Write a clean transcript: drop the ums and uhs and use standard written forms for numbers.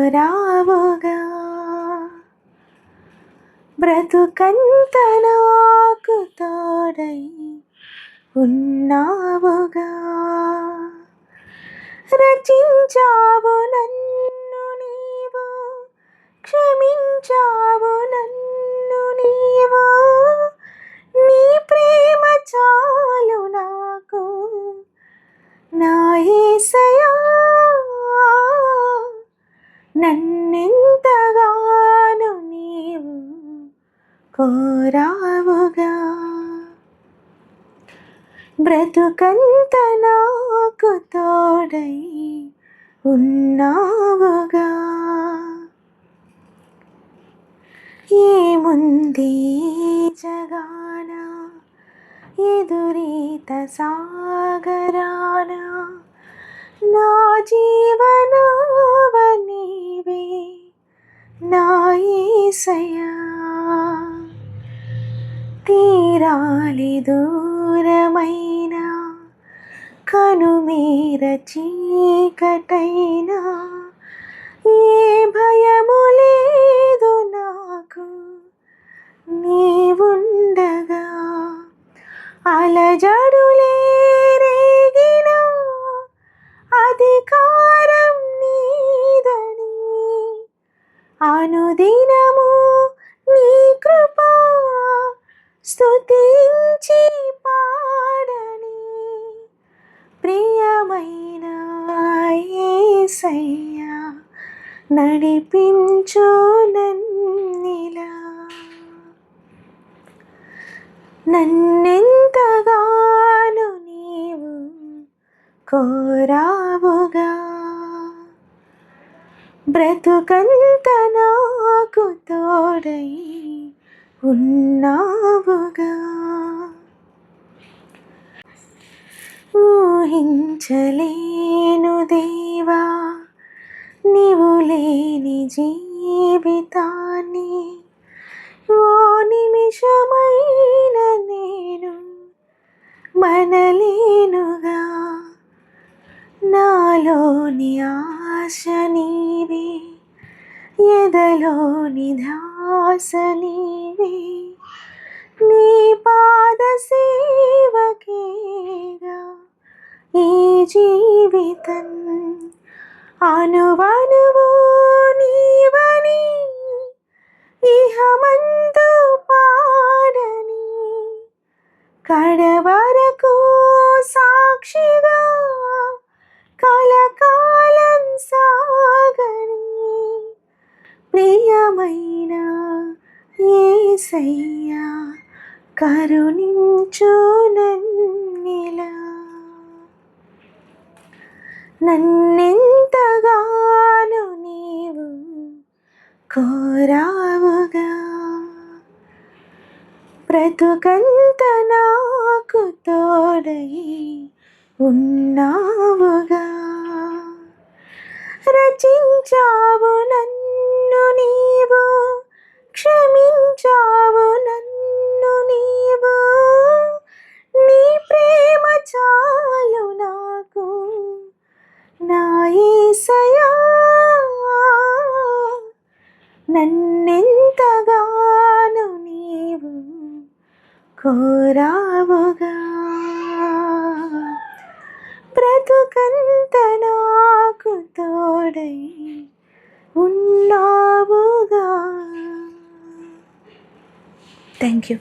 కోరావుగా బ్రతుకంత నాకు తోడై ఉన్నావుగా రచించావు నన్ను నీవు క్షమించావు నన్ను నీవు నీ ప్రేమ చాలు నాకు నా యేసయ్యా నన్నెంతగానో నీవు కోరావుగా బ్రతుకంత నాకు తోడై ఉన్నావుగా ఏముంది జగాన ఎదురీత సాగరాన నా జీవనావ నీవే నా యేసయ్యా తీరాలి దూరమైన కనుమీర చీకటైనా ఏ భయము లేదు నాకు నీవుండగా అలజడులే రేగిన అధికారం నీదని అనుదినము నీ కృపా స్తుతించి పాడని ప్రియమైన యేసయ్యా నడిపించు నన్నిలా నన్నెంతగానో నీవు కోరావుగా బ్రతుకంత నాకు తోడై ఉన్నావుగా ఊహించలేను దేవా నీవు లేని జీవితాన్ని ఓ నిమిషమైన నేను మనలేనుగా నాలోని ఆశ నీవే ఎదలోని ధ్యాస నీవే నీ పాద సేవకేగా ఈ జీవితం అనువనువు నీవని ఇహమందు పాడని కడవరకు సాక్షిగా కలకాలం సాగని ప్రియమైన యేసయ్యా కరుణించు నన్నిలా నన్నెంతగానో నీవు కోరావుగా బ్రతుకంత నాకు తోడై ఉన్నావుగా రచించావు నన్ను నీవు క్షమించావు నన్ను నీవు నీ ప్రేమ చాలు నాకు నా యేసయ్యా నన్నెంతగానో నీవు కోరావుగా బ్రతుకంత నాకు తోడై ఉన్నావుగా. Thank you.